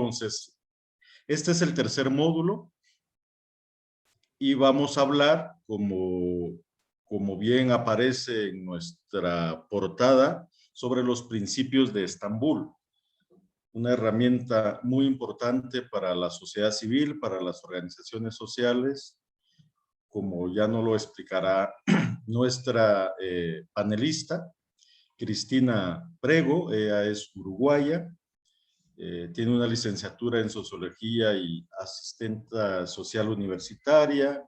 Entonces, este es el tercer módulo y vamos a hablar, como bien aparece en nuestra portada, sobre los principios de Estambul, una herramienta muy importante para la sociedad civil, para las organizaciones sociales, como ya nos lo explicará nuestra panelista, Cristina Prego. Ella es uruguaya, tiene una licenciatura en Sociología y asistenta social universitaria.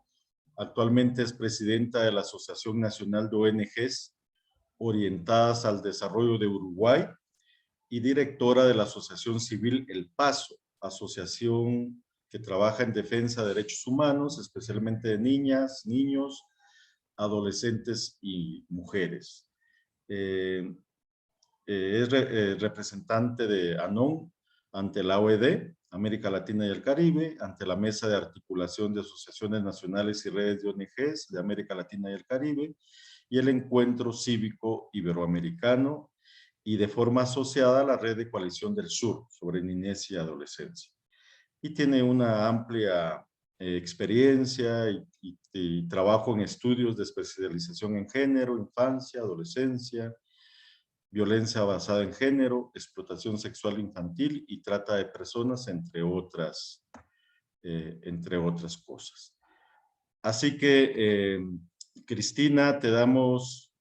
Actualmente es presidenta de la Asociación Nacional de ONGs Orientadas al Desarrollo de Uruguay y directora de la Asociación Civil El Paso, asociación que trabaja en defensa de derechos humanos, especialmente de niñas, niños, adolescentes y mujeres. Es representante de ANON ante la OED, América Latina y el Caribe, ante la Mesa de Articulación de Asociaciones Nacionales y Redes de ONGs de América Latina y el Caribe, y el Encuentro Cívico Iberoamericano, y de forma asociada a la Red de Coalición del Sur sobre Niñez y Adolescencia. Y tiene una amplia experiencia y trabajo en estudios de especialización en género, infancia, adolescencia, violencia basada en género, explotación sexual infantil y trata de personas, entre otras cosas. Así que, Cristina, te damos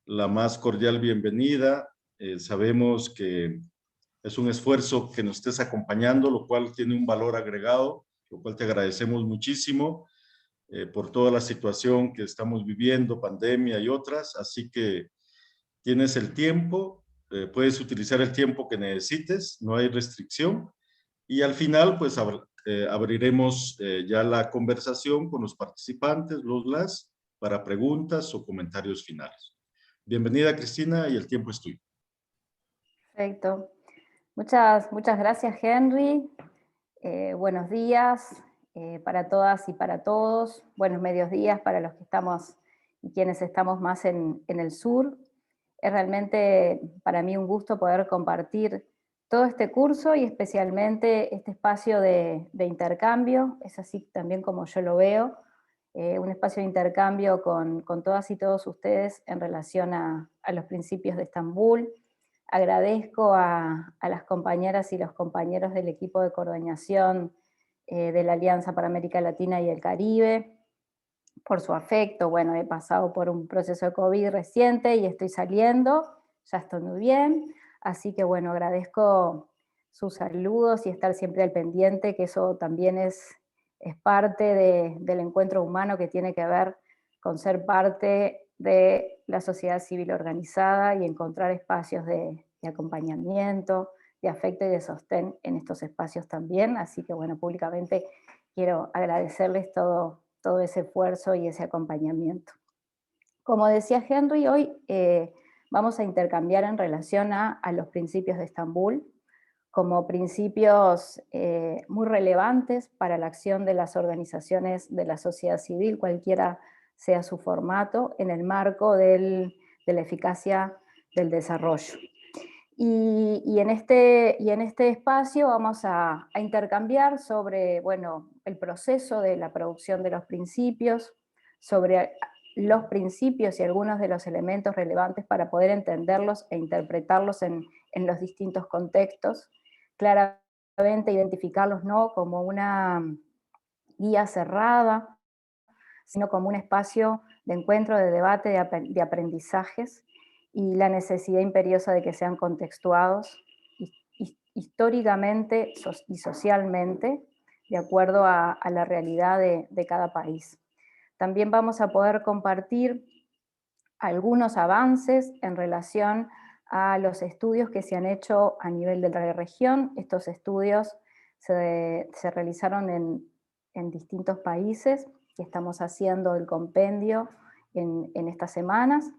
la más cordial bienvenida. Sabemos que es un esfuerzo que nos estés acompañando, lo cual tiene un valor agregado, lo cual te agradecemos muchísimo por toda la situación que estamos viviendo, pandemia y otras. Así que tienes el tiempo, puedes utilizar el tiempo que necesites, no hay restricción. Y al final, pues abriremos ya la conversación con los participantes, para preguntas o comentarios finales. Bienvenida, Cristina, y el tiempo es tuyo. Perfecto. Muchas gracias, Henry. Buenos días para todas y para todos. Buenos medios días para los que estamos y quienes estamos más en el sur. Es realmente para mí un gusto poder compartir todo este curso y especialmente este espacio de intercambio. Es así también como yo lo veo. Un espacio de intercambio con todas y todos ustedes en relación a los principios de Estambul. Agradezco a las compañeras y los compañeros del equipo de coordinación de la Alianza para América Latina y el Caribe por su afecto. Bueno, he pasado por un proceso de COVID reciente y estoy saliendo, ya estoy muy bien, así que bueno, agradezco sus saludos y estar siempre al pendiente, que eso también es parte del encuentro humano que tiene que ver con ser parte de la sociedad civil organizada y encontrar espacios de acompañamiento, de afecto y de sostén en estos espacios también. Así que bueno, públicamente quiero agradecerles todo ese esfuerzo y ese acompañamiento. Como decía Henry, hoy vamos a intercambiar en relación a los principios de Estambul, como principios muy relevantes para la acción de las organizaciones de la sociedad civil, cualquiera sea su formato, en el marco de la eficacia del desarrollo. Y en este espacio vamos a intercambiar sobre, bueno, el proceso de la producción de los principios, sobre los principios y algunos de los elementos relevantes para poder entenderlos e interpretarlos en los distintos contextos, claramente identificarlos no como una guía cerrada, sino como un espacio de encuentro, de debate, de aprendizajes, y la necesidad imperiosa de que sean contextuados históricamente y socialmente de acuerdo a la realidad de cada país. También vamos a poder compartir algunos avances en relación a los estudios que se han hecho a nivel de la región. Estos estudios se realizaron en distintos países y estamos haciendo el compendio en estas semanas,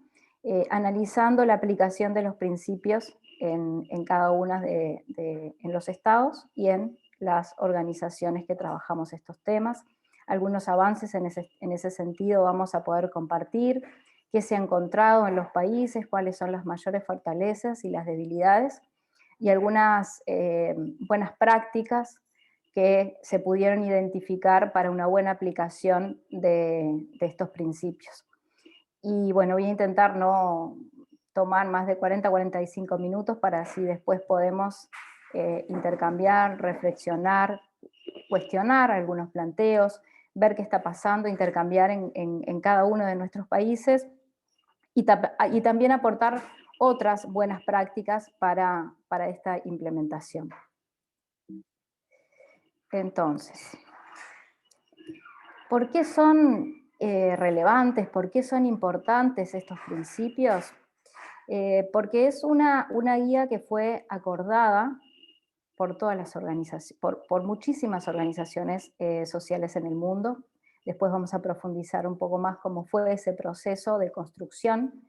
analizando la aplicación de los principios en cada uno en los estados y en las organizaciones que trabajamos estos temas. Algunos avances en ese sentido vamos a poder compartir, qué se ha encontrado en los países, cuáles son las mayores fortalezas y las debilidades y algunas buenas prácticas que se pudieron identificar para una buena aplicación de estos principios. Y bueno, voy a intentar no tomar más de 40-45 minutos para así después podemos intercambiar, reflexionar, cuestionar algunos planteos, ver qué está pasando, intercambiar en cada uno de nuestros países y también aportar otras buenas prácticas para esta implementación. Entonces, ¿por qué son relevantes? ¿Por qué son importantes estos principios? Porque es una guía que fue acordada por todas las organizaciones, por muchísimas organizaciones sociales en el mundo. Después vamos a profundizar un poco más cómo fue ese proceso de construcción.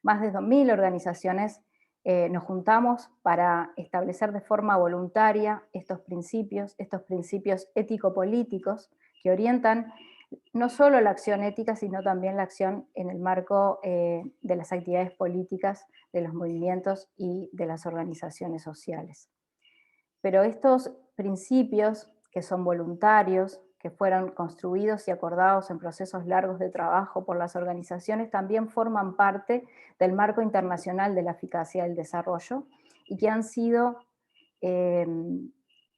Más de 2000 organizaciones nos juntamos para establecer de forma voluntaria estos principios ético-políticos que orientan no solo la acción ética, sino también la acción en el marco de las actividades políticas, de los movimientos y de las organizaciones sociales. Pero estos principios, que son voluntarios, que fueron construidos y acordados en procesos largos de trabajo por las organizaciones, también forman parte del marco internacional de la eficacia del desarrollo y que han sido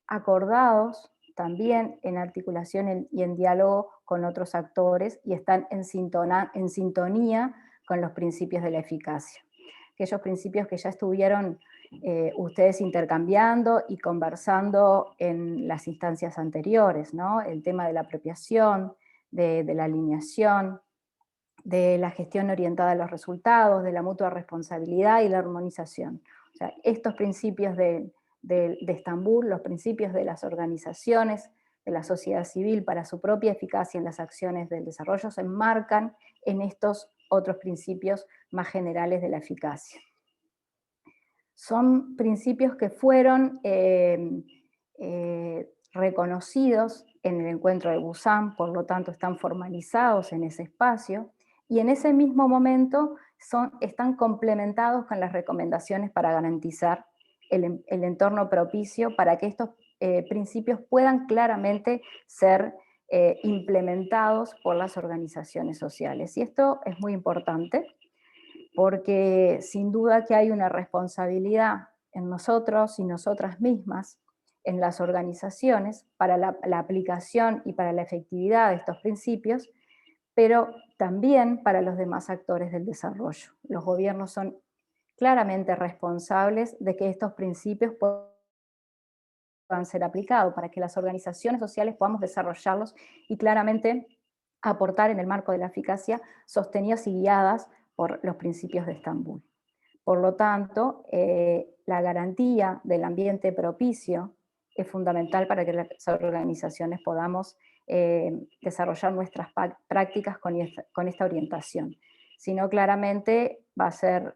acordados también en articulación y en diálogo con otros actores y están en sintonía con los principios de la eficacia. Aquellos principios que ya estuvieron ustedes intercambiando y conversando en las instancias anteriores, ¿no? El tema de la apropiación, de la alineación, de la gestión orientada a los resultados, de la mutua responsabilidad y la armonización. O sea, estos principios de Estambul, los principios de las organizaciones, de la sociedad civil para su propia eficacia en las acciones del desarrollo, se enmarcan en estos otros principios más generales de la eficacia. Son principios que fueron reconocidos en el encuentro de Busan, por lo tanto están formalizados en ese espacio, y en ese mismo momento están complementados con las recomendaciones para garantizar el entorno propicio para que estos principios puedan claramente ser implementados por las organizaciones sociales. Y esto es muy importante, porque sin duda que hay una responsabilidad en nosotros y nosotras mismas, en las organizaciones, para la aplicación y para la efectividad de estos principios, pero también para los demás actores del desarrollo. Los gobiernos son claramente responsables de que estos principios puedan ser aplicados, para que las organizaciones sociales podamos desarrollarlos y claramente aportar en el marco de la eficacia, sostenidas y guiadas por los principios de Estambul. Por lo tanto, la garantía del ambiente propicio es fundamental para que las organizaciones podamos desarrollar nuestras prácticas con esta orientación. Si no, claramente va a ser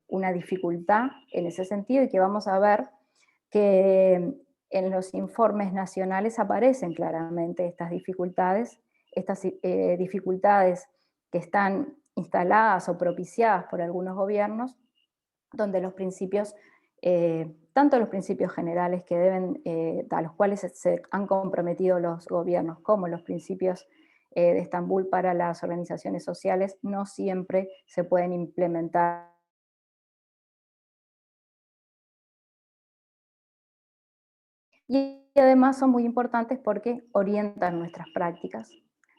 una dificultad en ese sentido, y que vamos a ver que en los informes nacionales aparecen claramente estas dificultades que están instaladas o propiciadas por algunos gobiernos, donde los principios, tanto los principios generales que a los cuales se han comprometido los gobiernos, como los principios de Estambul para las organizaciones sociales, no siempre se pueden implementar. Y además son muy importantes porque orientan nuestras prácticas,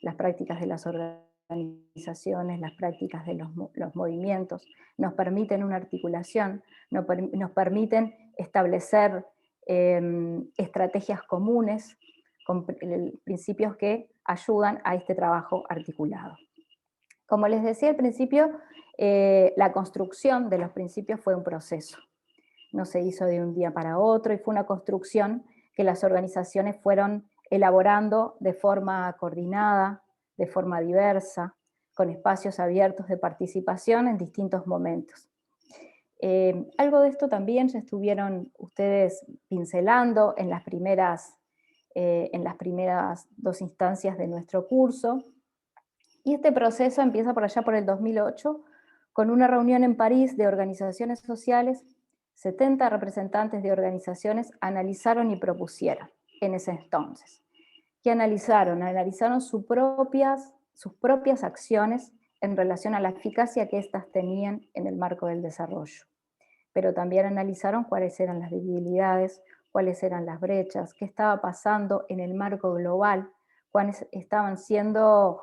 las prácticas de las organizaciones, las prácticas de los movimientos, nos permiten una articulación, nos permiten establecer estrategias comunes, con principios que ayudan a este trabajo articulado. Como les decía al principio, la construcción de los principios fue un proceso. No se hizo de un día para otro, y fue una construcción que las organizaciones fueron elaborando de forma coordinada, de forma diversa, con espacios abiertos de participación en distintos momentos. Algo de esto también ya estuvieron ustedes pincelando en las primeras 2 instancias de nuestro curso, y este proceso empieza por allá por el 2008, con una reunión en París de organizaciones sociales. 70 representantes de organizaciones analizaron y propusieron en ese entonces. ¿Qué analizaron? Analizaron sus propias acciones en relación a la eficacia que éstas tenían en el marco del desarrollo. Pero también analizaron cuáles eran las debilidades, cuáles eran las brechas, qué estaba pasando en el marco global, cuáles estaban siendo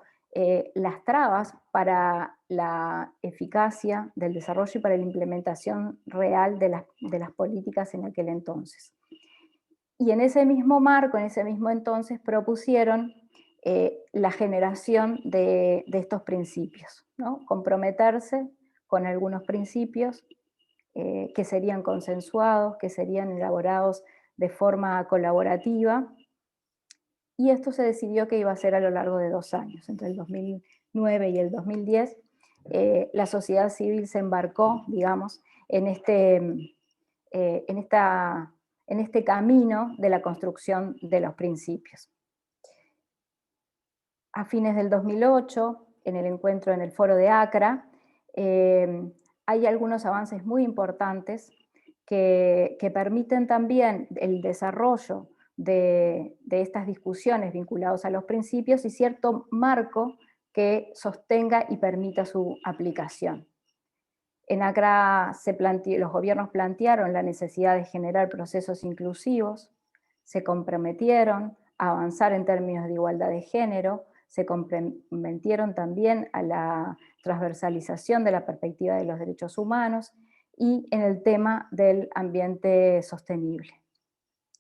las trabas para la eficacia del desarrollo y para la implementación real de las políticas en aquel entonces. Y en ese mismo marco, en ese mismo entonces, propusieron la generación de estos principios, ¿no? Comprometerse con algunos principios que serían consensuados, que serían elaborados de forma colaborativa, y esto se decidió que iba a ser a lo largo de 2 años, entre el 2009 y el 2010, la sociedad civil se embarcó, digamos, en en este camino de la construcción de los principios. A fines del 2008, en el encuentro en el Foro de Accra, hay algunos avances muy importantes que permiten también el desarrollo de estas discusiones vinculadas a los principios y cierto marco que sostenga y permita su aplicación. En Accra los gobiernos plantearon la necesidad de generar procesos inclusivos, se comprometieron a avanzar en términos de igualdad de género, se comprometieron también a la transversalización de la perspectiva de los derechos humanos y en el tema del ambiente sostenible.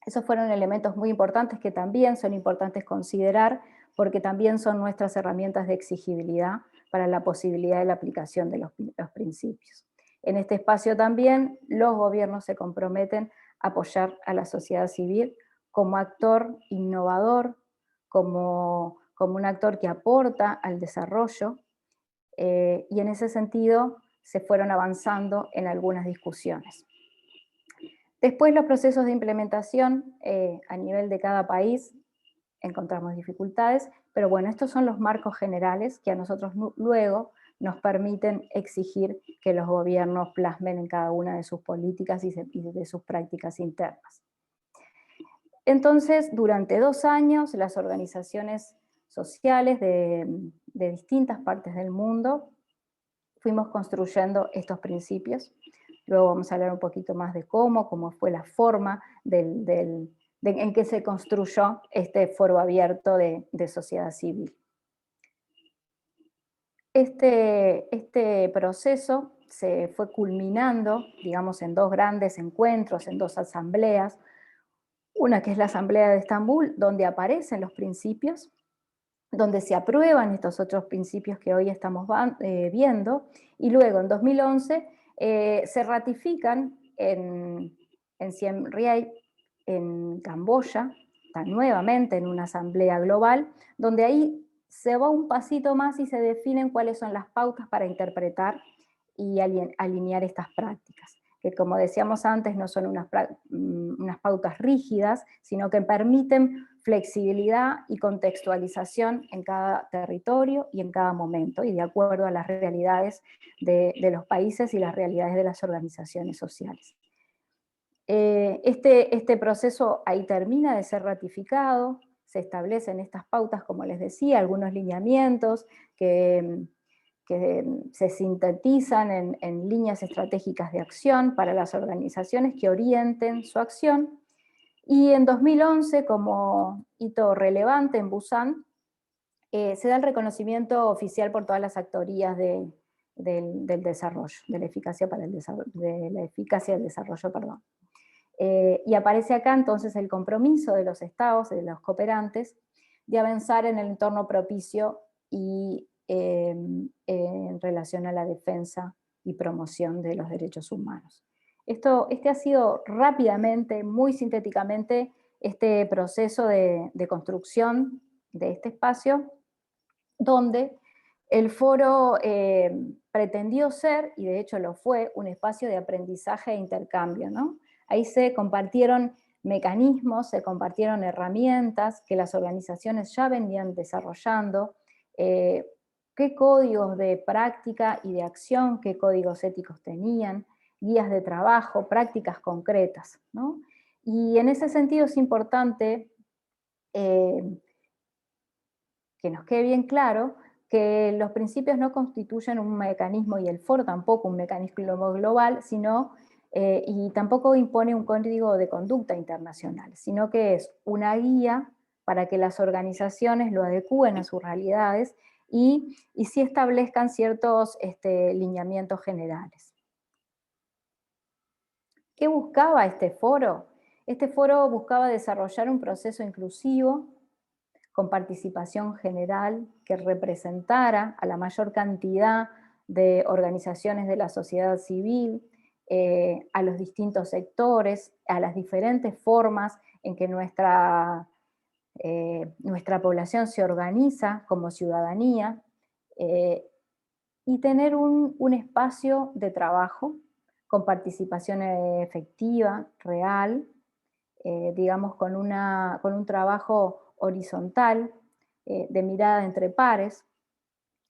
Esos fueron elementos muy importantes que también son importantes considerar porque también son nuestras herramientas de exigibilidad para la posibilidad de la aplicación de los principios. En este espacio también los gobiernos se comprometen a apoyar a la sociedad civil como actor innovador, como un actor que aporta al desarrollo, y en ese sentido se fueron avanzando en algunas discusiones. Después los procesos de implementación a nivel de cada país encontramos dificultades, pero bueno, estos son los marcos generales que a nosotros luego nos permiten exigir que los gobiernos plasmen en cada una de sus políticas y de sus prácticas internas. Entonces, durante 2 años, las organizaciones sociales de distintas partes del mundo fuimos construyendo estos principios. Luego vamos a hablar un poquito más de cómo fue la forma en que se construyó este foro abierto de sociedad civil. Este proceso se fue culminando, digamos, en 2 grandes encuentros, en 2 asambleas. Una que es la Asamblea de Estambul, donde aparecen los principios, donde se aprueban estos otros principios que hoy estamos viendo, y luego en 2011 se ratifican en Siem Reap, en Camboya, nuevamente en una asamblea global, donde ahí se va un pasito más y se definen cuáles son las pautas para interpretar y alinear estas prácticas, que como decíamos antes no son unas pautas rígidas, sino que permiten flexibilidad y contextualización en cada territorio y en cada momento, y de acuerdo a las realidades de los países y las realidades de las organizaciones sociales. Este proceso ahí termina de ser ratificado, se establecen estas pautas, como les decía, algunos lineamientos que se sintetizan en líneas estratégicas de acción para las organizaciones que orienten su acción. Y en 2011, como hito relevante en Busan, se da el reconocimiento oficial por todas las actorías del desarrollo, de la eficacia del desarrollo, perdón. Y aparece acá entonces el compromiso de los estados, de los cooperantes, de avanzar en el entorno propicio y en relación a la defensa y promoción de los derechos humanos. Este ha sido rápidamente, muy sintéticamente, este proceso de construcción de este espacio, donde el foro pretendió ser, y de hecho lo fue, un espacio de aprendizaje e intercambio, ¿no? Ahí se compartieron mecanismos, se compartieron herramientas que las organizaciones ya venían desarrollando, qué códigos de práctica y de acción, qué códigos éticos tenían, guías de trabajo, prácticas concretas, ¿no? Y en ese sentido es importante que nos quede bien claro que los principios no constituyen un mecanismo, y el foro tampoco un mecanismo global, sino, y tampoco impone un código de conducta internacional, sino que es una guía para que las organizaciones lo adecúen a sus realidades y sí establezcan ciertos lineamientos generales. ¿Qué buscaba este foro? Este foro buscaba desarrollar un proceso inclusivo con participación general que representara a la mayor cantidad de organizaciones de la sociedad civil, a los distintos sectores, a las diferentes formas en que nuestra población se organiza como ciudadanía, eh, y tener un espacio de trabajo con participación efectiva, real, digamos, con un trabajo horizontal, de mirada entre pares,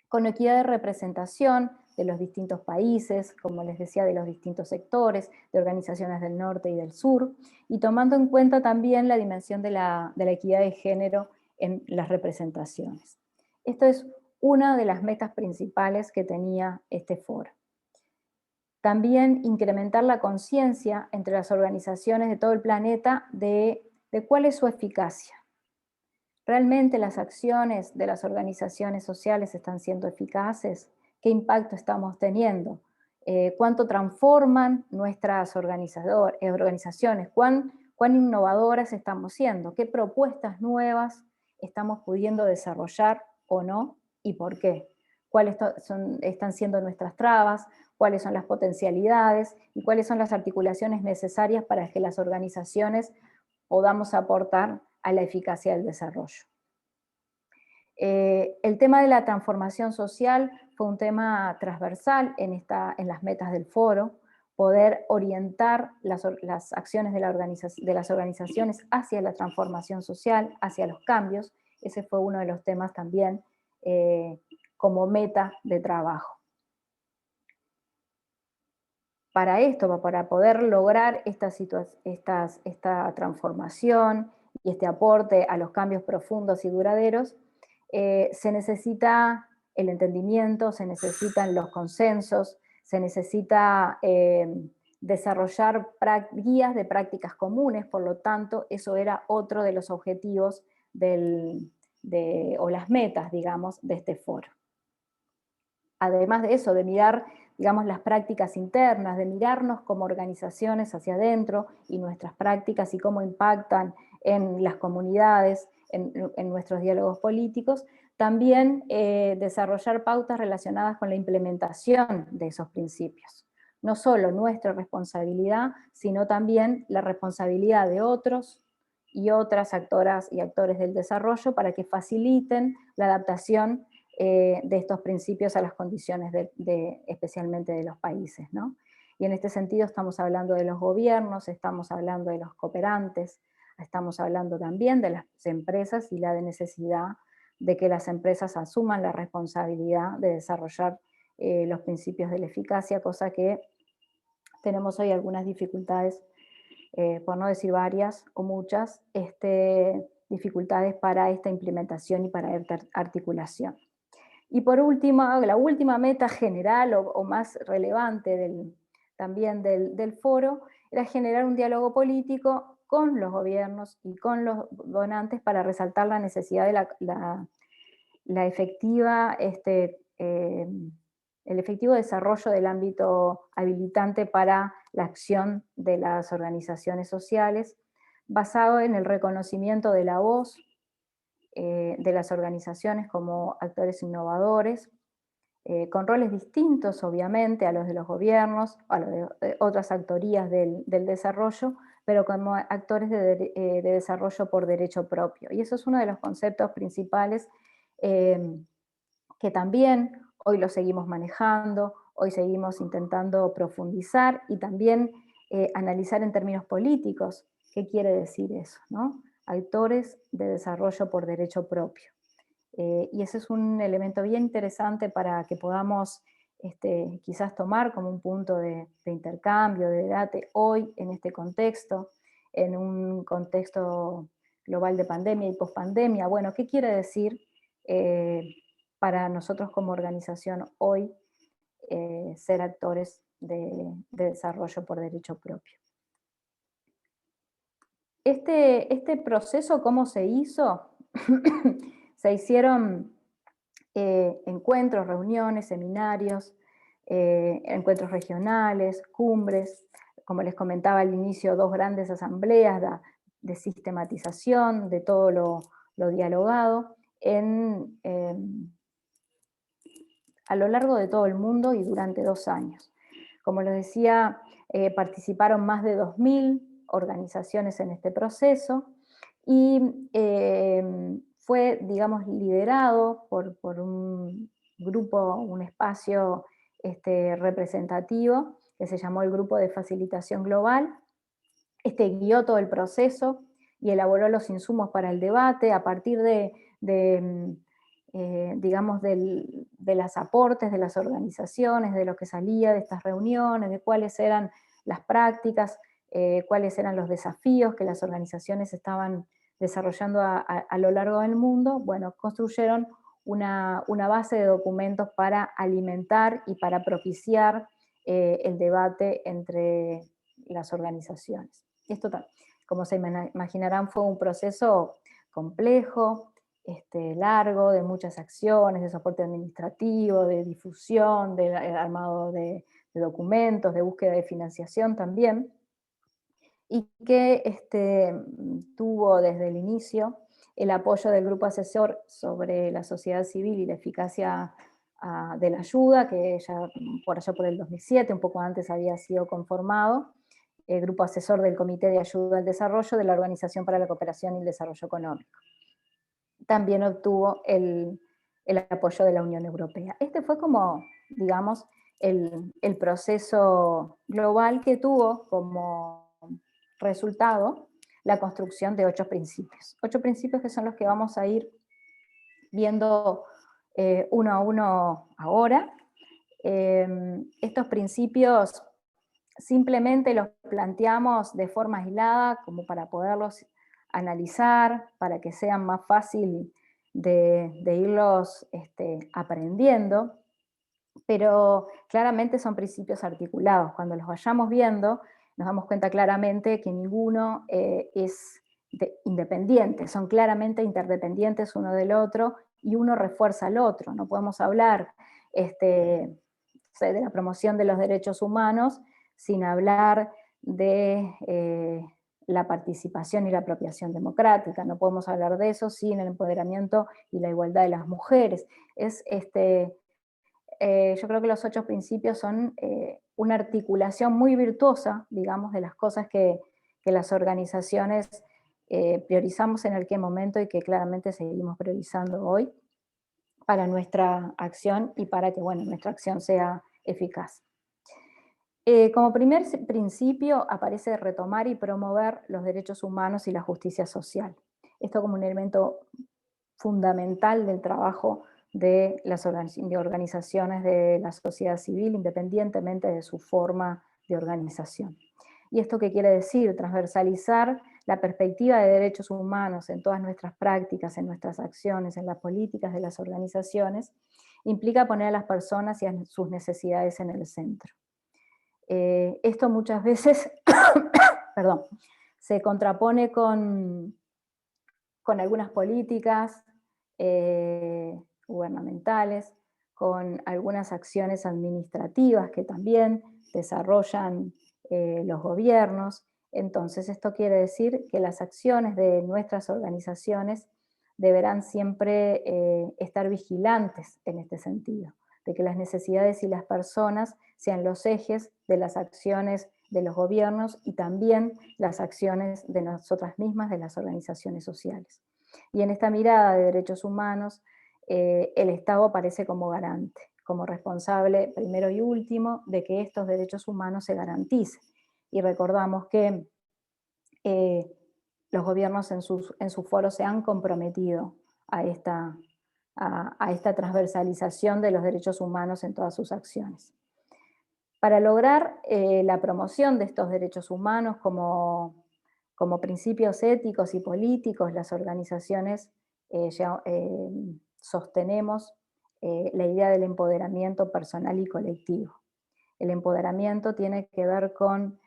con equidad de representación de los distintos países, como les decía, de los distintos sectores, de organizaciones del norte y del sur, y tomando en cuenta también la dimensión de la equidad de género en las representaciones. Esto es una de las metas principales que tenía este foro. También incrementar la conciencia entre las organizaciones de todo el planeta de cuál es su eficacia. ¿Realmente las acciones de las organizaciones sociales están siendo eficaces? ¿Qué impacto estamos teniendo? ¿Cuánto transforman nuestras organizaciones? ¿Cuán innovadoras estamos siendo? ¿Qué propuestas nuevas estamos pudiendo desarrollar o no? ¿Y por qué? ¿Cuáles están siendo nuestras trabas? ¿Cuáles son las potencialidades? ¿Y cuáles son las articulaciones necesarias para que las organizaciones podamos aportar a la eficacia del desarrollo? El tema de la transformación social fue un tema transversal en las metas del foro, poder orientar las acciones de las organizaciones hacia la transformación social, hacia los cambios. Ese fue uno de los temas también como meta de trabajo. Para esto, para poder lograr esta transformación y este aporte a los cambios profundos y duraderos, se necesita el entendimiento, se necesitan los consensos, se necesita desarrollar guías de prácticas comunes, por lo tanto, eso era otro de los objetivos o las metas, digamos, de este foro. Además de eso, de mirar, digamos, las prácticas internas, de mirarnos como organizaciones hacia adentro y nuestras prácticas y cómo impactan en las comunidades, en nuestros diálogos políticos, también desarrollar pautas relacionadas con la implementación de esos principios. No solo nuestra responsabilidad, sino también la responsabilidad de otros y otras actoras y actores del desarrollo para que faciliten la adaptación de estos principios a las condiciones especialmente de los países, ¿no? Y en este sentido estamos hablando de los gobiernos, estamos hablando de los cooperantes, estamos hablando también de las empresas y la necesidad de que las empresas asuman la responsabilidad de desarrollar los principios de la eficacia, cosa que tenemos hoy algunas dificultades, por no decir varias o muchas, dificultades para esta implementación y para esta articulación. Y por último, la última meta general o más relevante también del foro era generar un diálogo político con los gobiernos y con los donantes para resaltar la necesidad de la efectiva, el efectivo desarrollo del ámbito habilitante para la acción de las organizaciones sociales, basado en el reconocimiento de la voz de las organizaciones como actores innovadores, con roles distintos, obviamente, a los de los gobiernos, a los de otras actorías del desarrollo, pero como actores de desarrollo por derecho propio. Y eso es uno de los conceptos principales que también hoy lo seguimos manejando, hoy seguimos intentando profundizar y también analizar en términos políticos qué quiere decir eso, ¿no? Actores de desarrollo por derecho propio. Y ese es un elemento bien interesante para que podamos quizás tomar como un punto de intercambio, de debate hoy en este contexto, en un contexto global de pandemia y pospandemia. Bueno, ¿qué quiere decir para nosotros como organización hoy ser actores de desarrollo por derecho propio? Este proceso, ¿cómo se hizo? Se hicieron encuentros, reuniones, seminarios, encuentros regionales, cumbres, como les comentaba al inicio, 2 grandes asambleas de sistematización de todo lo dialogado a lo largo de todo el mundo y durante 2 años. Como les decía, participaron más de 2000 organizaciones en este proceso y fue, digamos, liderado por un grupo, un espacio representativo que se llamó el Grupo de Facilitación Global. Guió todo el proceso y elaboró los insumos para el debate a partir digamos, de los aportes de las organizaciones, de lo que salía de estas reuniones, de cuáles eran las prácticas, cuáles eran los desafíos que las organizaciones estaban desarrollando a lo largo del mundo. Bueno, construyeron una base de documentos para alimentar y para propiciar el debate entre las organizaciones. Esto, como se imaginarán, fue un proceso complejo, largo, de muchas acciones, de soporte administrativo, de difusión, de armado de documentos, de búsqueda de financiación también, y que tuvo desde el inicio el apoyo del grupo asesor sobre la sociedad civil y la eficacia de la ayuda, que ya por allá por el 2007, un poco antes había sido conformado, el grupo asesor del Comité de Ayuda al Desarrollo de la Organización para la Cooperación y el Desarrollo Económico. También obtuvo el apoyo de la Unión Europea. Este fue como, digamos, el proceso global que tuvo como resultado la construcción de 8 principios. 8 principios que son los que vamos a ir viendo uno a uno ahora. Estos principios simplemente los planteamos de forma aislada como para poderlos analizar, para que sean más fácil de irlos aprendiendo, pero claramente son principios articulados. Cuando los vayamos viendo, nos damos cuenta claramente que ninguno es independiente, son claramente interdependientes uno del otro y uno refuerza al otro. No podemos hablar de la promoción de los derechos humanos sin hablar de la participación y la apropiación democrática. No podemos hablar de eso sin el empoderamiento y la igualdad de las mujeres. Yo creo que los 8 principios son una articulación muy virtuosa, digamos, de las cosas que las organizaciones priorizamos en aquel momento y que claramente seguimos priorizando hoy para nuestra acción y para que, bueno, nuestra acción sea eficaz. Como primer principio aparece retomar y promover los derechos humanos y la justicia social. Esto como un elemento fundamental del trabajo de las organizaciones de la sociedad civil, independientemente de su forma de organización. ¿Y esto qué quiere decir? Transversalizar la perspectiva de derechos humanos en todas nuestras prácticas, en nuestras acciones, en las políticas de las organizaciones, implica poner a las personas y a sus necesidades en el centro. Esto muchas veces perdón, se contrapone con algunas políticas gubernamentales, con algunas acciones administrativas que también desarrollan los gobiernos. Entonces, esto quiere decir que las acciones de nuestras organizaciones deberán siempre estar vigilantes en este sentido, de que las necesidades y las personas sean los ejes de las acciones de los gobiernos y también las acciones de nosotras mismas, de las organizaciones sociales. Y en esta mirada de derechos humanos, el Estado aparece como garante, como responsable primero y último de que estos derechos humanos se garanticen. Y recordamos que los gobiernos en sus foros se han comprometido a esta a esta transversalización de los derechos humanos en todas sus acciones. Para lograr la promoción de estos derechos humanos como principios éticos y políticos, las organizaciones sostenemos la idea del empoderamiento personal y colectivo. El empoderamiento tiene que ver con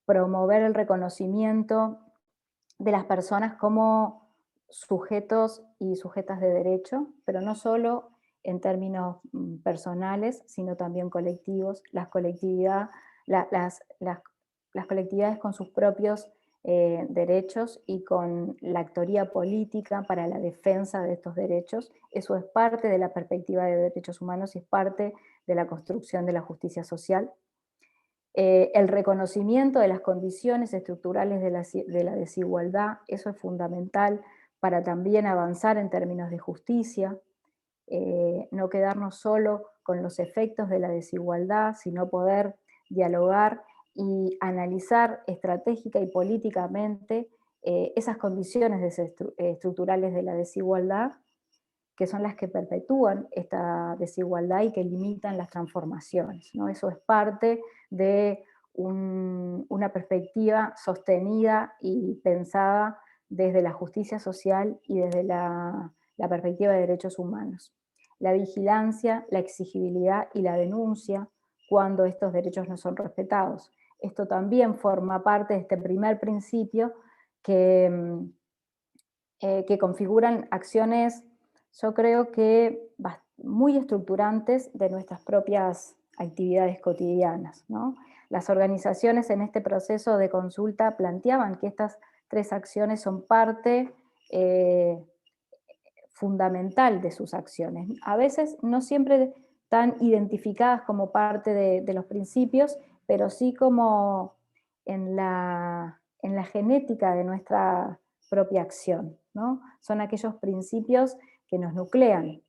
promover el reconocimiento de las personas como sujetos y sujetas de derecho, pero no solo en términos personales, sino también colectivos. Las colectividades con sus propios derechos y con la actoría política para la defensa de estos derechos. Eso es parte de la perspectiva de derechos humanos y es parte de la construcción de la justicia social. El reconocimiento de las condiciones estructurales de la desigualdad, eso es fundamental para también avanzar en términos de justicia, no quedarnos solo con los efectos de la desigualdad, sino poder dialogar y analizar estratégica y políticamente esas condiciones estructurales de la desigualdad, que son las que perpetúan esta desigualdad y que limitan las transformaciones, ¿no? Eso es parte de una perspectiva sostenida y pensada desde la justicia social y desde la perspectiva de derechos humanos. La vigilancia, la exigibilidad y la denuncia cuando estos derechos no son respetados. Esto también forma parte de este primer principio que configuran acciones, yo creo que muy estructurantes de nuestras propias actividades cotidianas, ¿no? Las organizaciones en este proceso de consulta planteaban que estas tres acciones son parte fundamental de sus acciones. A veces no siempre tan identificadas como parte de los principios, pero sí como en la genética de nuestra propia acción, ¿no? Son aquellos principios que nos nuclean,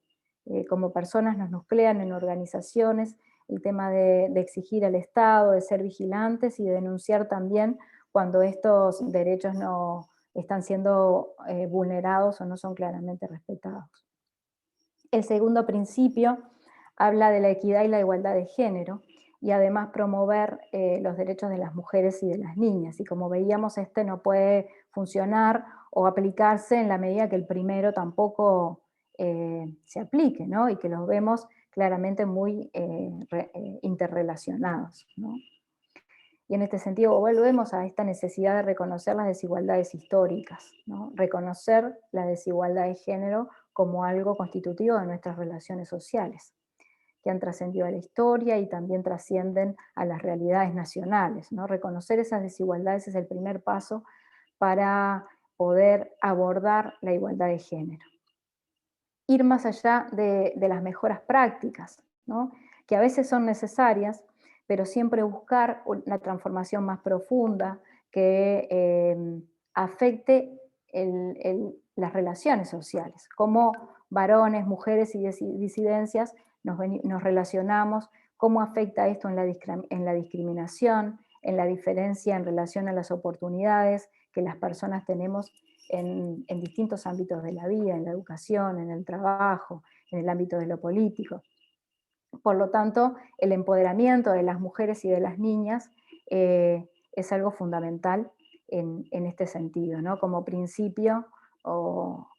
como personas nos nuclean en organizaciones, el tema de exigir al Estado, de ser vigilantes y de denunciar también cuando estos derechos no están siendo vulnerados o no son claramente respetados. El segundo principio habla de la equidad y la igualdad de género, y además promover los derechos de las mujeres y de las niñas. Y como veíamos, este no puede funcionar o aplicarse en la medida que el primero tampoco se aplique, ¿no? Y que los vemos claramente muy interrelacionados, ¿no? Y en este sentido volvemos a esta necesidad de reconocer las desigualdades históricas, ¿no? Reconocer la desigualdad de género como algo constitutivo de nuestras relaciones sociales, que han trascendido a la historia y también trascienden a las realidades nacionales, ¿no? Reconocer esas desigualdades es el primer paso para poder abordar la igualdad de género. Ir más allá de las mejoras prácticas, ¿no? Que a veces son necesarias, pero siempre buscar una transformación más profunda que afecte las relaciones sociales, cómo varones, mujeres y disidencias nos relacionamos, cómo afecta esto en la discriminación, en la diferencia en relación a las oportunidades que las personas tenemos en distintos ámbitos de la vida, en la educación, en el trabajo, en el ámbito de lo político. Por lo tanto, el empoderamiento de las mujeres y de las niñas es algo fundamental en este sentido, ¿no? Como principio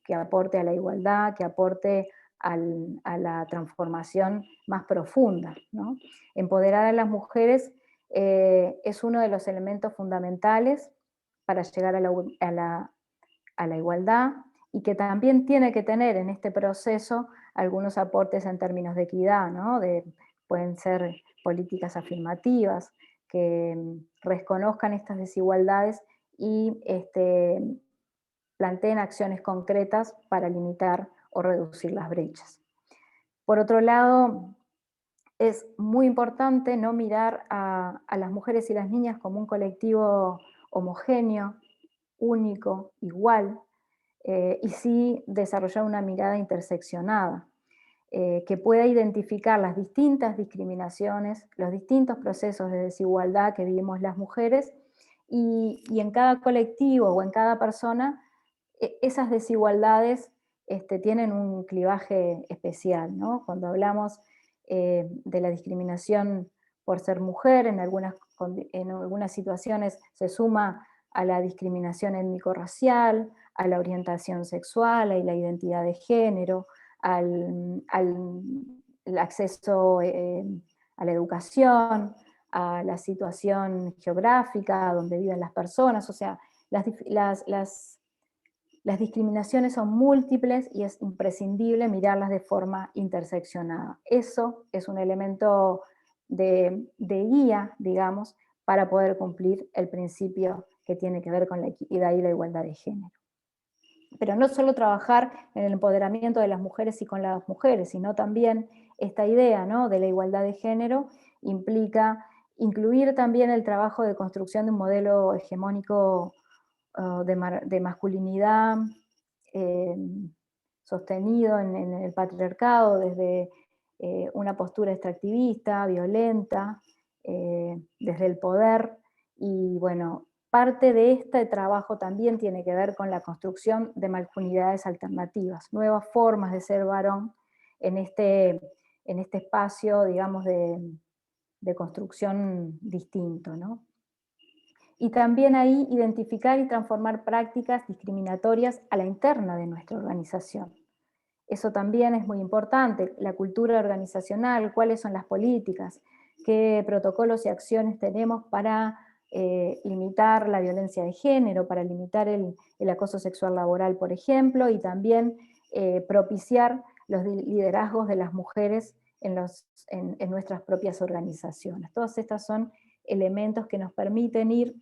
que aporte a la igualdad, que aporte a la transformación más profunda, ¿no? Empoderar a las mujeres es uno de los elementos fundamentales para llegar a la igualdad, y que también tiene que tener en este proceso algunos aportes en términos de equidad, ¿no? Pueden ser políticas afirmativas que reconozcan estas desigualdades y planteen acciones concretas para limitar o reducir las brechas. Por otro lado, es muy importante no mirar a las mujeres y las niñas como un colectivo homogéneo, único, igual, y sí desarrollar una mirada interseccionada, que pueda identificar las distintas discriminaciones, los distintos procesos de desigualdad que vivimos las mujeres, y en cada colectivo o en cada persona esas desigualdades tienen un clivaje especial, ¿no? Cuando hablamos de la discriminación por ser mujer, en algunas situaciones se suma a la discriminación étnico-racial, a la orientación sexual, a la identidad de género, el acceso a la educación, a la situación geográfica donde viven las personas, o sea, las discriminaciones son múltiples y es imprescindible mirarlas de forma interseccionada. Eso es un elemento de guía, digamos, para poder cumplir el principio que tiene que ver con la equidad y la igualdad de género. Pero no solo trabajar en el empoderamiento de las mujeres y con las mujeres, sino también esta idea, ¿no?, de la igualdad de género implica incluir también el trabajo de construcción de un modelo hegemónico de masculinidad eh, sostenido en el patriarcado desde una postura extractivista, violenta, desde el poder. Y bueno, parte de este trabajo también tiene que ver con la construcción de masculinidades alternativas, nuevas formas de ser varón en este espacio, digamos, de construcción distinto, ¿no? Y también ahí identificar y transformar prácticas discriminatorias a la interna de nuestra organización. Eso también es muy importante, la cultura organizacional, cuáles son las políticas, qué protocolos y acciones tenemos para limitar la violencia de género, para limitar el acoso sexual laboral, por ejemplo, y también propiciar los liderazgos de las mujeres en nuestras propias organizaciones. Todas estas son elementos que nos permiten ir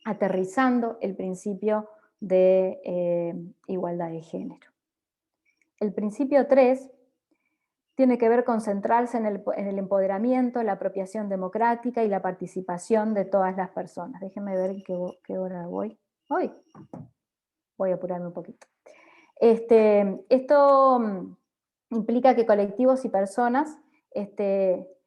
aterrizando el principio de igualdad de género. El principio 3 tiene que ver con centrarse en el empoderamiento, la apropiación democrática y la participación de todas las personas. Déjenme ver en qué hora voy. Hoy voy a apurarme un poquito. Esto implica que colectivos y personas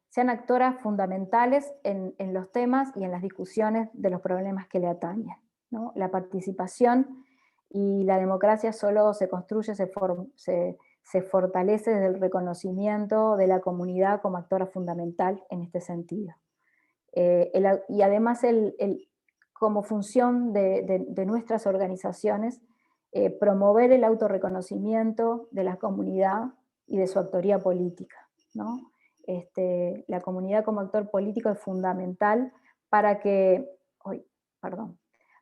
sean actoras fundamentales en los temas y en las discusiones de los problemas que le atañen, ¿no? La participación y la democracia solo se construye, se fortalece desde el reconocimiento de la comunidad como actora fundamental en este sentido. Y además como función de nuestras organizaciones, promover el autorreconocimiento de la comunidad y de su autoría política, ¿no? La comunidad como actor político es fundamental para que,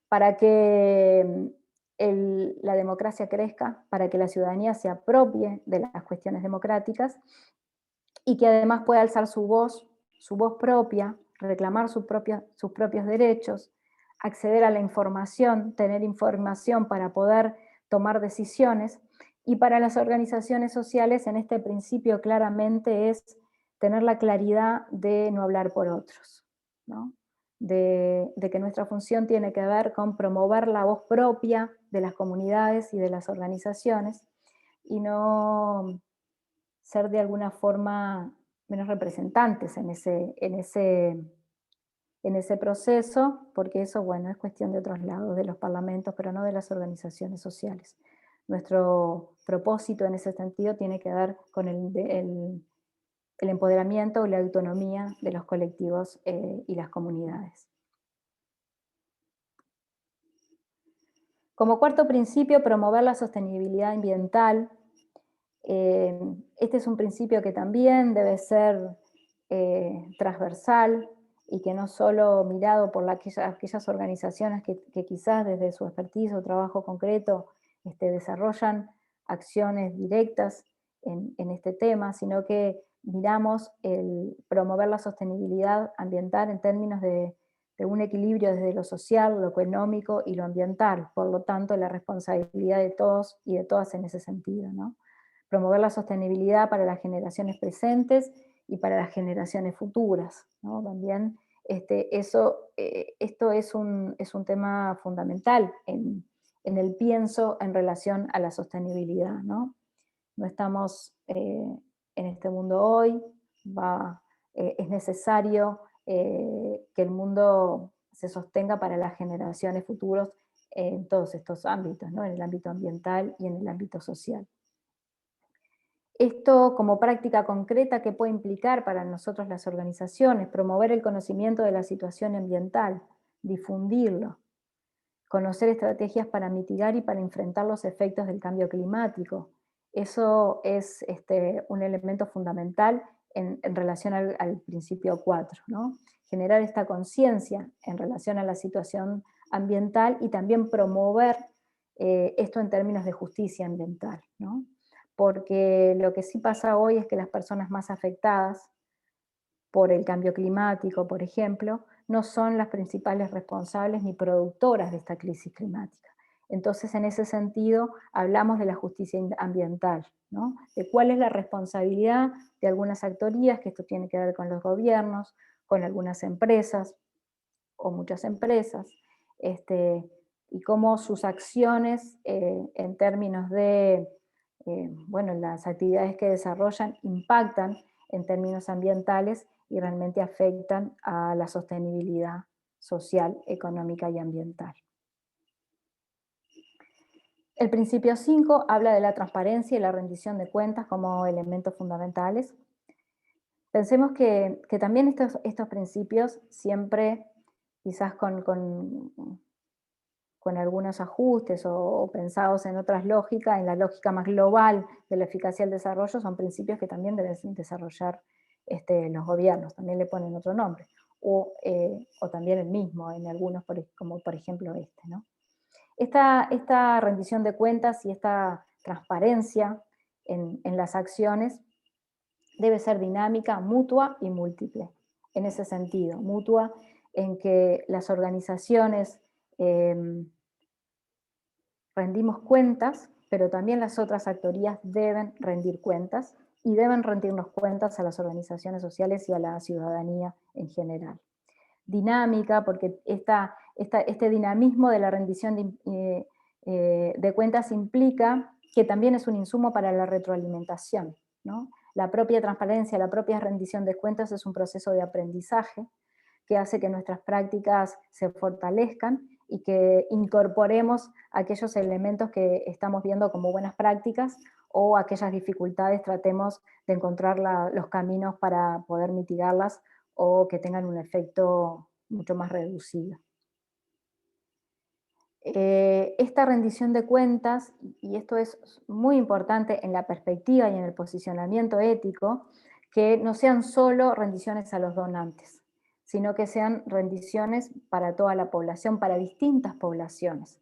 para que la democracia crezca, para que la ciudadanía se apropie de las cuestiones democráticas y que además pueda alzar su voz propia, reclamar sus propios derechos, acceder a la información, tener información para poder tomar decisiones. Y para las organizaciones sociales, en este principio claramente es tener la claridad de no hablar por otros, ¿no? De que nuestra función tiene que ver con promover la voz propia de las comunidades y de las organizaciones y no ser de alguna forma menos representantes en ese proceso, porque eso, bueno, es cuestión de otros lados, de los parlamentos, pero no de las organizaciones sociales. Nuestro propósito en ese sentido tiene que ver con el empoderamiento y la autonomía de los colectivos y las comunidades. Como cuarto principio, promover la sostenibilidad ambiental. Este es un principio que también debe ser transversal y que no solo mirado por aquellas organizaciones que quizás desde su expertise o trabajo concreto desarrollan acciones directas en este tema, sino que miramos el promover la sostenibilidad ambiental en términos de un equilibrio desde lo social, lo económico y lo ambiental, por lo tanto la responsabilidad de todos y de todas en ese sentido, ¿no? Promover la sostenibilidad para las generaciones presentes y para las generaciones futuras, ¿no? También esto es un tema fundamental en el pienso en relación a la sostenibilidad, ¿no? No estamos en este mundo hoy, es necesario que el mundo se sostenga para las generaciones futuras en todos estos ámbitos, ¿no? En el ámbito ambiental y en el ámbito social. Esto como práctica concreta, ¿qué puede implicar para nosotros las organizaciones? Promover el conocimiento de la situación ambiental, difundirlo, conocer estrategias para mitigar y para enfrentar los efectos del cambio climático. Eso es un elemento fundamental en relación al principio 4, ¿no? Generar esta conciencia en relación a la situación ambiental y también promover esto en términos de justicia ambiental, ¿no? Porque lo que sí pasa hoy es que las personas más afectadas por el cambio climático, por ejemplo, no son las principales responsables ni productoras de esta crisis climática. Entonces, en ese sentido, hablamos de la justicia ambiental, ¿no? De cuál es la responsabilidad de algunas actorías, que esto tiene que ver con los gobiernos, con algunas empresas, o muchas empresas, y cómo sus acciones en términos de bueno, las actividades que desarrollan impactan en términos ambientales y realmente afectan a la sostenibilidad social, económica y ambiental. El principio 5 habla de la transparencia y la rendición de cuentas como elementos fundamentales. Pensemos que también estos principios siempre, quizás con algunos ajustes o pensados en otras lógicas, en la lógica más global de la eficacia del desarrollo, son principios que también deben desarrollar los gobiernos, también le ponen otro nombre, o también el mismo en algunos, como por ejemplo este, ¿no? Esta rendición de cuentas y esta transparencia en las acciones debe ser dinámica, mutua y múltiple. En ese sentido, mutua en que las organizaciones rendimos cuentas, pero también las otras actorías deben rendir cuentas y deben rendirnos cuentas a las organizaciones sociales y a la ciudadanía en general. Dinámica, porque este dinamismo de la rendición de cuentas implica que también es un insumo para la retroalimentación, ¿no? La propia transparencia, la propia rendición de cuentas es un proceso de aprendizaje que hace que nuestras prácticas se fortalezcan y que incorporemos aquellos elementos que estamos viendo como buenas prácticas o aquellas dificultades tratemos de encontrar los caminos para poder mitigarlas o que tengan un efecto mucho más reducido. Esta rendición de cuentas, y esto es muy importante en la perspectiva y en el posicionamiento ético, que no sean solo rendiciones a los donantes, sino que sean rendiciones para toda la población, para distintas poblaciones.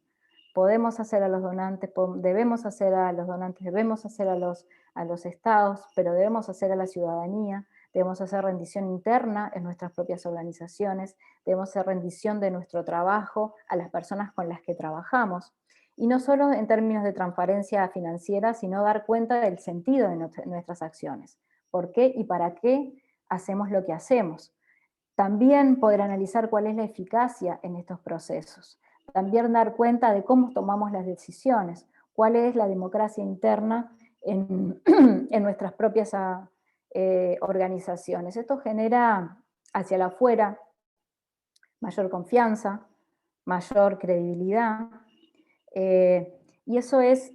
Podemos hacer a los donantes, debemos hacer a los donantes, debemos hacer a los estados, pero debemos hacer a la ciudadanía, debemos hacer rendición interna en nuestras propias organizaciones, debemos hacer rendición de nuestro trabajo a las personas con las que trabajamos. Y no solo en términos de transparencia financiera, sino dar cuenta del sentido de nuestras acciones. ¿Por qué y para qué hacemos lo que hacemos? También poder analizar cuál es la eficacia en estos procesos. También dar cuenta de cómo tomamos las decisiones, cuál es la democracia interna en, en nuestras propias organizaciones. Esto genera hacia el afuera mayor confianza, mayor credibilidad, y eso es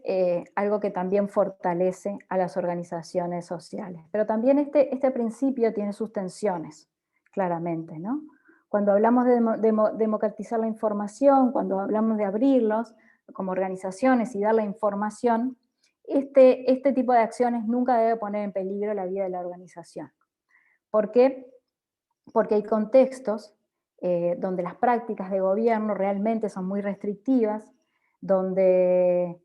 algo que también fortalece a las organizaciones sociales. Pero también este principio tiene sus tensiones, claramente, ¿no? Cuando hablamos de democratizar la información, cuando hablamos de abrirlos como organizaciones y dar la información, este tipo de acciones nunca debe poner en peligro la vida de la organización. ¿Por qué? Porque hay contextos donde las prácticas de gobierno realmente son muy restrictivas, donde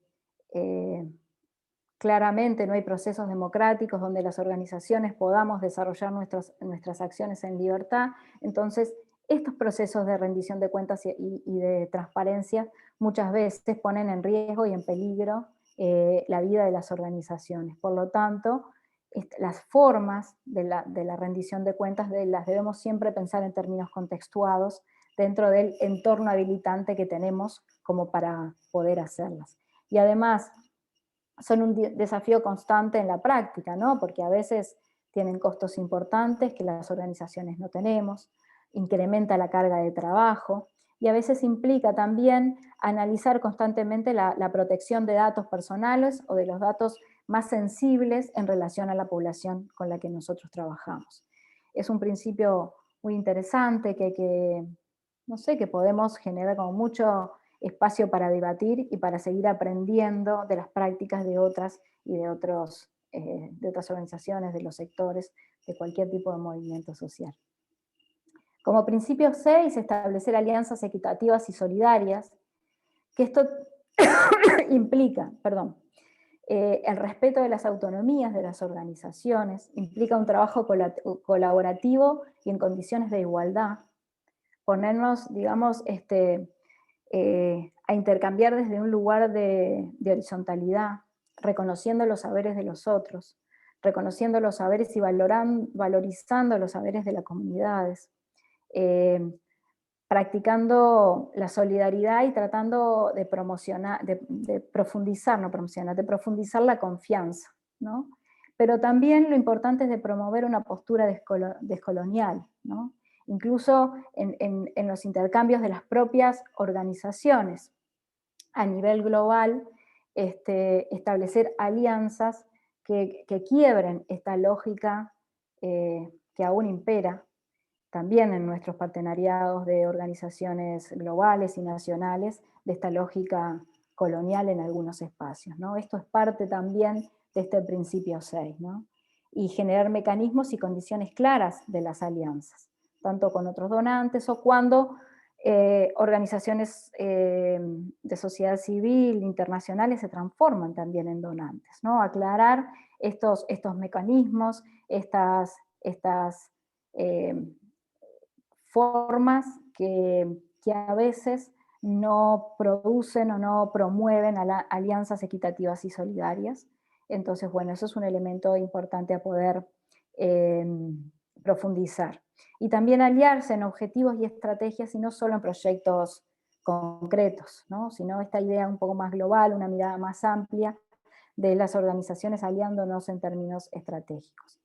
claramente no hay procesos democráticos, donde las organizaciones podamos desarrollar nuestras acciones en libertad. Entonces, estos procesos de rendición de cuentas y de transparencia muchas veces ponen en riesgo y en peligro la vida de las organizaciones. Por lo tanto, las formas de la rendición de cuentas las debemos siempre pensar en términos contextuados dentro del entorno habilitante que tenemos como para poder hacerlas. Y además, son un desafío constante en la práctica, ¿no? Porque a veces tienen costos importantes que las organizaciones no tenemos, incrementa la carga de trabajo, y a veces implica también analizar constantemente la protección de datos personales o de los datos más sensibles en relación a la población con la que nosotros trabajamos. Es un principio muy interesante no sé, que podemos generar como mucho espacio para debatir y para seguir aprendiendo de las prácticas de otras y de otras organizaciones, de los sectores, de cualquier tipo de movimiento social. Como principio 6, establecer alianzas equitativas y solidarias, que esto implica, el respeto de las autonomías de las organizaciones, implica un trabajo colaborativo y en condiciones de igualdad, ponernos, digamos, a intercambiar desde un lugar de horizontalidad, reconociendo los saberes de los otros, reconociendo los saberes y valorizando los saberes de las comunidades, practicando la solidaridad y tratando de promocionar, de profundizar, no promocionar, de profundizar la confianza, ¿no? Pero también lo importante es de promover una postura descolonial, ¿no? Incluso en los intercambios de las propias organizaciones. A nivel global, establecer alianzas que quiebren esta lógica que aún impera, también en nuestros partenariados de organizaciones globales y nacionales, de esta lógica colonial en algunos espacios, ¿no? Esto es parte también de este principio 6, ¿no? Y generar mecanismos y condiciones claras de las alianzas, tanto con otros donantes o cuando organizaciones de sociedad civil internacionales se transforman también en donantes, ¿no? Aclarar estos mecanismos, estas formas que a veces no producen o no promueven alianzas equitativas y solidarias. Entonces, bueno, eso es un elemento importante a poder profundizar. Y también aliarse en objetivos y estrategias y no solo en proyectos concretos, ¿no? Sino esta idea un poco más global, una mirada más amplia de las organizaciones aliándonos en términos estratégicos.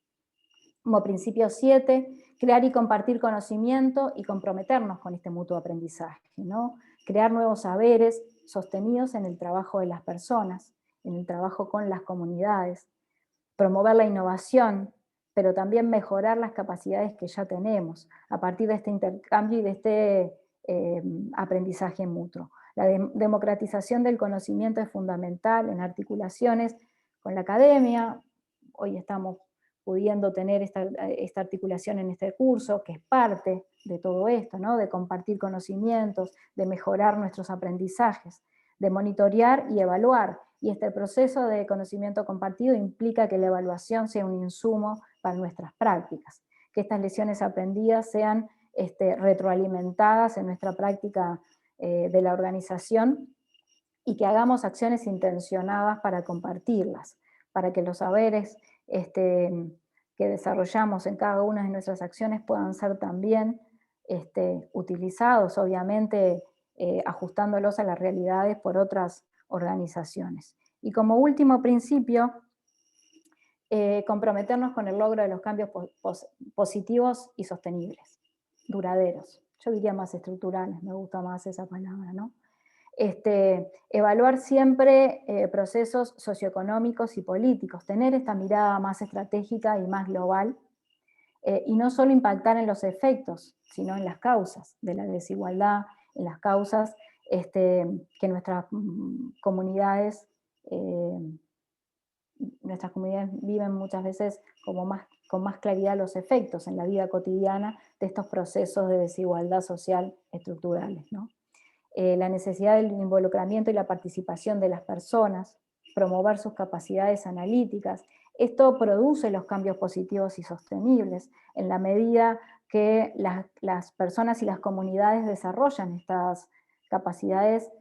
Como principio 7, crear y compartir conocimiento y comprometernos con este mutuo aprendizaje, ¿no? Crear nuevos saberes sostenidos en el trabajo de las personas, en el trabajo con las comunidades, promover la innovación, pero también mejorar las capacidades que ya tenemos a partir de este intercambio y de este aprendizaje mutuo. La democratización del conocimiento es fundamental en articulaciones con la academia. Hoy estamos pudiendo tener esta articulación en este curso, que es parte de todo esto, ¿no? De compartir conocimientos, de mejorar nuestros aprendizajes, de monitorear y evaluar. Y este proceso de conocimiento compartido implica que la evaluación sea un insumo para nuestras prácticas, que estas lecciones aprendidas sean retroalimentadas en nuestra práctica de la organización y que hagamos acciones intencionadas para compartirlas, para que los saberes que desarrollamos en cada una de nuestras acciones puedan ser también utilizados, obviamente ajustándolos a las realidades por otras organizaciones. Y como último principio, comprometernos con el logro de los cambios positivos y sostenibles, duraderos. Yo diría más estructurales, me gusta más esa palabra, ¿no? Evaluar siempre procesos socioeconómicos y políticos, tener esta mirada más estratégica y más global, y no solo impactar en los efectos, sino en las causas de la desigualdad, en las causas que nuestras comunidades viven muchas veces con más claridad los efectos en la vida cotidiana de estos procesos de desigualdad social estructurales, ¿no? La necesidad del involucramiento y la participación de las personas, promover sus capacidades analíticas. Esto produce los cambios positivos y sostenibles en la medida que las personas y las comunidades desarrollan estas capacidades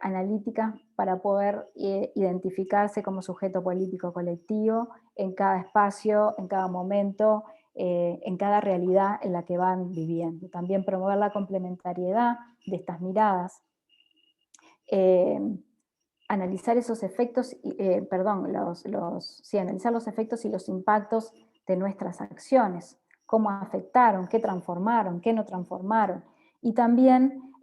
analíticas para poder identificarse como sujeto político colectivo en cada espacio, en cada momento, en cada realidad en la que van viviendo. También promover la complementariedad de estas miradas, analizar esos efectos, analizar los efectos y los impactos de nuestras acciones, cómo afectaron, qué transformaron, qué no transformaron, y también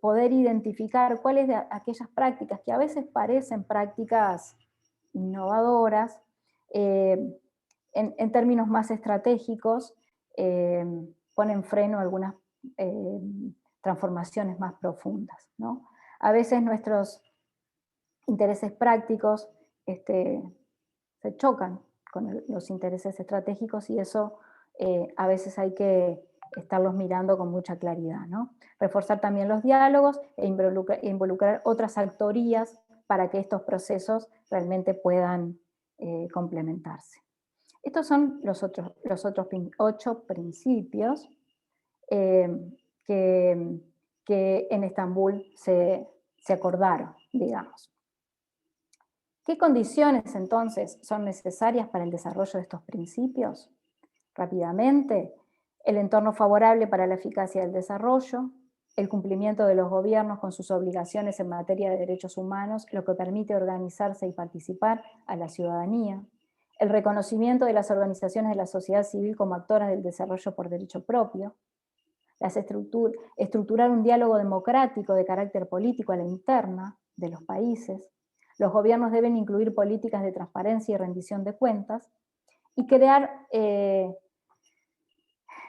poder identificar cuáles de aquellas prácticas que a veces parecen prácticas innovadoras, en términos más estratégicos, ponen freno a algunas transformaciones más profundas, ¿no? A veces nuestros intereses prácticos se chocan con los intereses estratégicos y eso a veces hay que estarlos mirando con mucha claridad, ¿no? Reforzar también los diálogos e involucrar otras actorías para que estos procesos realmente puedan complementarse. Estos son los otros 8 principios que en Estambul se acordaron, digamos. ¿Qué condiciones entonces son necesarias para el desarrollo de estos principios? Rápidamente, el entorno favorable para la eficacia del desarrollo, el cumplimiento de los gobiernos con sus obligaciones en materia de derechos humanos, lo que permite organizarse y participar a la ciudadanía, el reconocimiento de las organizaciones de la sociedad civil como actoras del desarrollo por derecho propio, estructurar un diálogo democrático de carácter político a la interna de los países. Los gobiernos deben incluir políticas de transparencia y rendición de cuentas y crear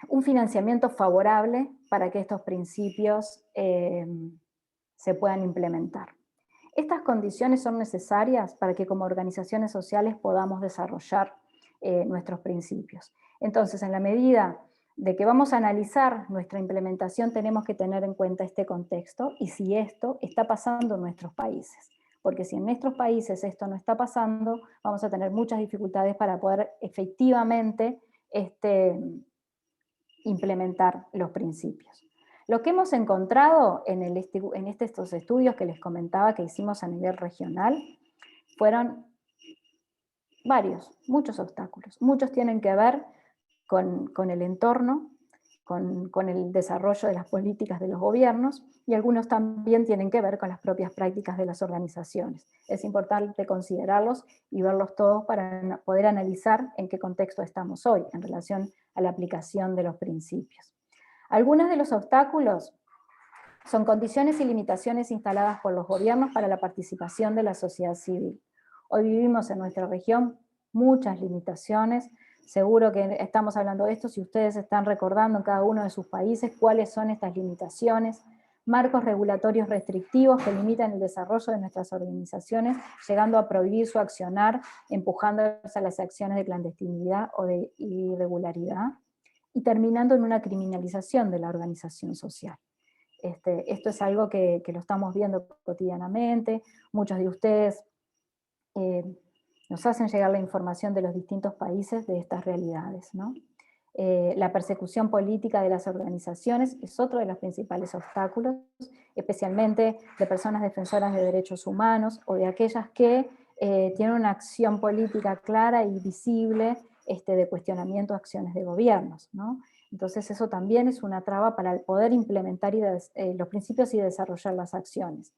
un financiamiento favorable para que estos principios se puedan implementar. Estas condiciones son necesarias para que como organizaciones sociales podamos desarrollar nuestros principios. Entonces, en la medida de que vamos a analizar nuestra implementación, tenemos que tener en cuenta este contexto y si esto está pasando en nuestros países. Porque si en nuestros países esto no está pasando, vamos a tener muchas dificultades para poder efectivamente implementar los principios. Lo que hemos encontrado en estos estudios que les comentaba que hicimos a nivel regional, fueron muchos obstáculos. Muchos tienen que ver con el entorno, con el desarrollo de las políticas de los gobiernos, y algunos también tienen que ver con las propias prácticas de las organizaciones. Es importante considerarlos y verlos todos para poder analizar en qué contexto estamos hoy en relación a la aplicación de los principios. Algunos de los obstáculos son condiciones y limitaciones instaladas por los gobiernos para la participación de la sociedad civil. Hoy vivimos en nuestra región muchas limitaciones. Seguro que estamos hablando de esto si ustedes están recordando en cada uno de sus países cuáles son estas limitaciones, marcos regulatorios restrictivos que limitan el desarrollo de nuestras organizaciones, llegando a prohibir su accionar, empujándolas a las acciones de clandestinidad o de irregularidad, y terminando en una criminalización de la organización social. Esto es algo que lo estamos viendo cotidianamente, muchos de ustedes nos hacen llegar la información de los distintos países de estas realidades, ¿no? La persecución política de las organizaciones es otro de los principales obstáculos, especialmente de personas defensoras de derechos humanos o de aquellas que tienen una acción política clara y visible de cuestionamiento de acciones de gobiernos, ¿no? Entonces eso también es una traba para poder implementar los principios y desarrollar las acciones.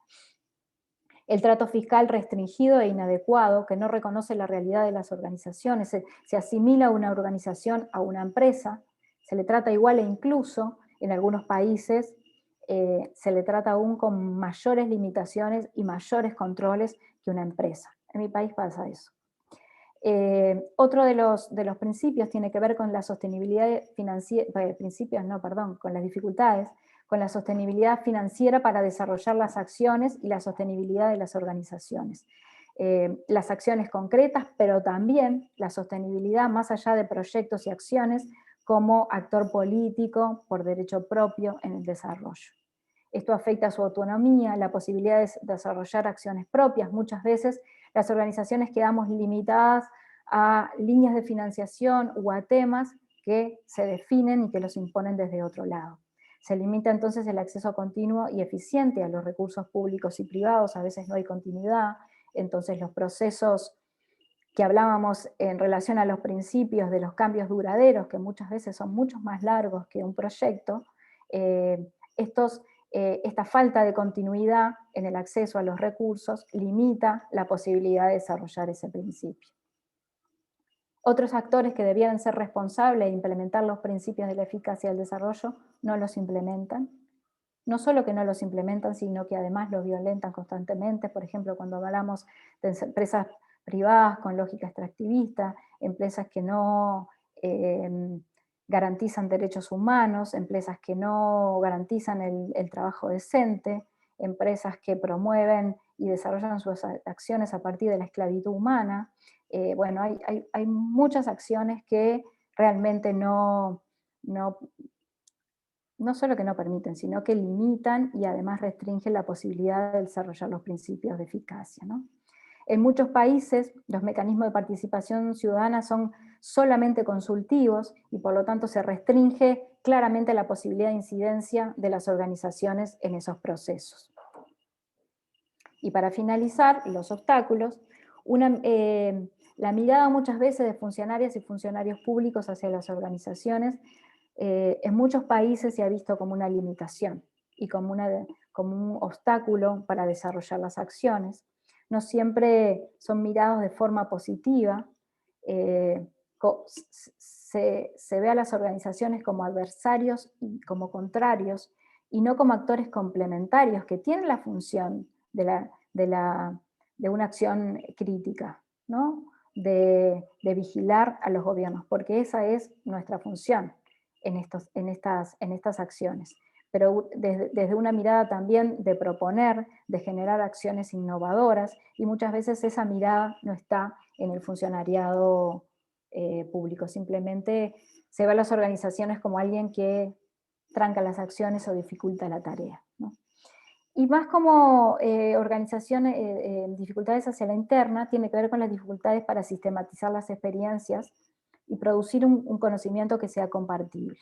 El trato fiscal restringido e inadecuado, que no reconoce la realidad de las organizaciones, se asimila una organización a una empresa, se le trata igual e incluso en algunos países se le trata aún con mayores limitaciones y mayores controles que una empresa. En mi país pasa eso. Otro de los principios tiene que ver con la sostenibilidad financiera, con las dificultades, con la sostenibilidad financiera para desarrollar las acciones y la sostenibilidad de las organizaciones. Las acciones concretas, pero también la sostenibilidad más allá de proyectos y acciones como actor político por derecho propio en el desarrollo. Esto afecta a su autonomía, la posibilidad de desarrollar acciones propias. Muchas veces las organizaciones quedamos limitadas a líneas de financiación o a temas que se definen y que los imponen desde otro lado. Se limita entonces el acceso continuo y eficiente a los recursos públicos y privados, a veces no hay continuidad, entonces los procesos que hablábamos en relación a los principios de los cambios duraderos, que muchas veces son mucho más largos que un proyecto, esta falta de continuidad en el acceso a los recursos limita la posibilidad de desarrollar ese principio. Otros actores que debieran ser responsables de implementar los principios de la eficacia del desarrollo no los implementan. no solo que no los implementan, sino que además los violentan constantemente. Por ejemplo, cuando hablamos de empresas privadas con lógica extractivista, empresas que no garantizan derechos humanos, empresas que no garantizan el trabajo decente, empresas que promueven y desarrollan sus acciones a partir de la esclavitud humana. Bueno, hay muchas acciones que realmente no solo que no permiten, sino que limitan y además restringen la posibilidad de desarrollar los principios de eficacia, ¿no? En muchos países los mecanismos de participación ciudadana son solamente consultivos y por lo tanto se restringe claramente la posibilidad de incidencia de las organizaciones en esos procesos. Y para finalizar, los obstáculos, la mirada muchas veces de funcionarias y funcionarios públicos hacia las organizaciones en muchos países se ha visto como una limitación y como un obstáculo para desarrollar las acciones. No siempre son mirados de forma positiva. Se ve a las organizaciones como adversarios y como contrarios y no como actores complementarios que tienen la función de una acción crítica, ¿no? De vigilar a los gobiernos, porque esa es nuestra función en estas acciones. Pero desde una mirada también de proponer, de generar acciones innovadoras, y muchas veces esa mirada no está en el funcionariado público, simplemente se ve a las organizaciones como alguien que tranca las acciones o dificulta la tarea, ¿no? Y más como organizaciones, dificultades hacia la interna, tiene que ver con las dificultades para sistematizar las experiencias y producir un conocimiento que sea compartible.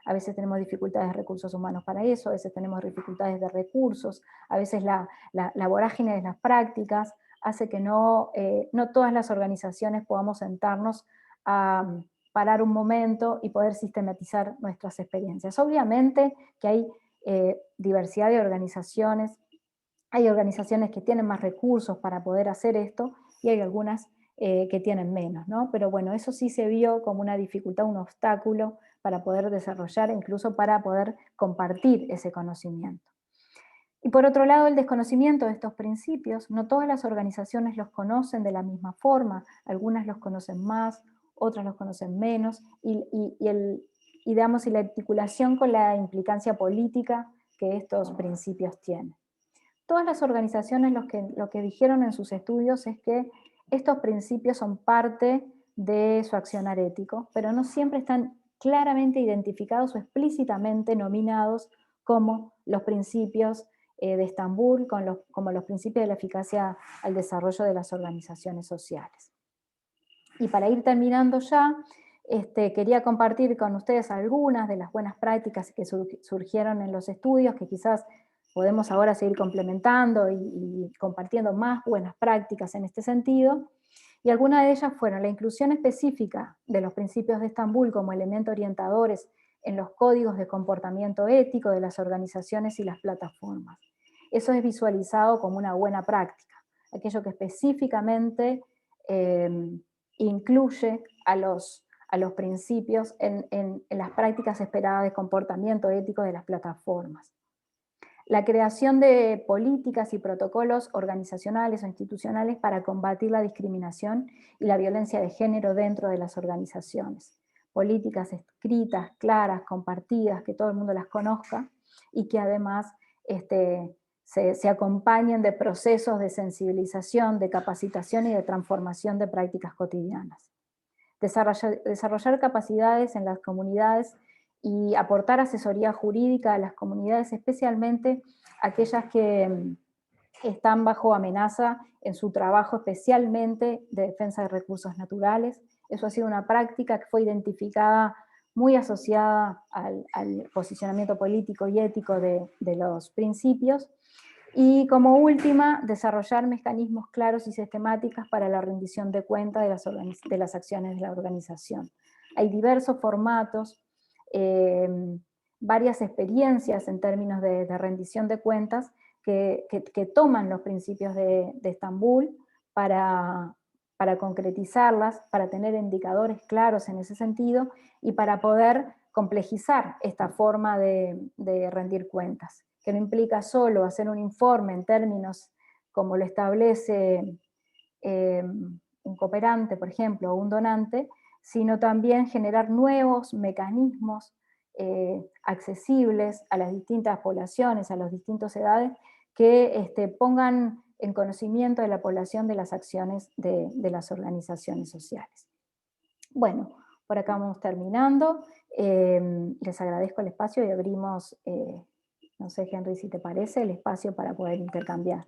A veces tenemos dificultades de recursos humanos para eso, a veces tenemos dificultades de recursos, a veces la vorágine de las prácticas hace que no todas las organizaciones podamos sentarnos a parar un momento y poder sistematizar nuestras experiencias. Obviamente que hay diversidad de organizaciones, hay organizaciones que tienen más recursos para poder hacer esto y hay algunas que tienen menos, ¿no? Pero bueno, eso sí se vio como una dificultad, un obstáculo para poder desarrollar, incluso para poder compartir ese conocimiento. Y por otro lado, el desconocimiento de estos principios, no todas las organizaciones los conocen de la misma forma, algunas los conocen más, otras los conocen menos, y la articulación con la implicancia política que estos principios tienen. Todas las organizaciones lo que dijeron en sus estudios es que estos principios son parte de su accionar ético, pero no siempre están claramente identificados o explícitamente nominados como los principios de Estambul, como los principios de la eficacia al desarrollo de las organizaciones sociales. Y para ir terminando ya, quería compartir con ustedes algunas de las buenas prácticas que surgieron en los estudios, que quizás podemos ahora seguir complementando y compartiendo más buenas prácticas en este sentido. Y algunas de ellas fueron la inclusión específica de los principios de Estambul como elementos orientadores en los códigos de comportamiento ético de las organizaciones y las plataformas. Eso es visualizado como una buena práctica, aquello que específicamente incluye a los principios en las prácticas esperadas de comportamiento ético de las plataformas. La creación de políticas y protocolos organizacionales o institucionales para combatir la discriminación y la violencia de género dentro de las organizaciones. Políticas escritas, claras, compartidas, que todo el mundo las conozca y que además se acompañen de procesos de sensibilización, de capacitación y de transformación de prácticas cotidianas. Desarrollar capacidades en las comunidades y aportar asesoría jurídica a las comunidades, especialmente aquellas que están bajo amenaza en su trabajo, especialmente de defensa de recursos naturales. Eso ha sido una práctica que fue identificada muy asociada al posicionamiento político y ético de los principios. Y como última, desarrollar mecanismos claros y sistemáticas para la rendición de cuentas de las acciones de la organización. Hay diversos formatos, varias experiencias en términos de rendición de cuentas que toman los principios de Estambul para concretizarlas, para tener indicadores claros en ese sentido y para poder complejizar esta forma de rendir cuentas. que no implica solo hacer un informe en términos como lo establece un cooperante, por ejemplo, o un donante, sino también generar nuevos mecanismos accesibles a las distintas poblaciones, a las distintas edades, que pongan en conocimiento de la población de las acciones de las organizaciones sociales. Bueno, por acá vamos terminando. Les agradezco el espacio y abrimos, no sé, Henry, si te parece, el espacio para poder intercambiar.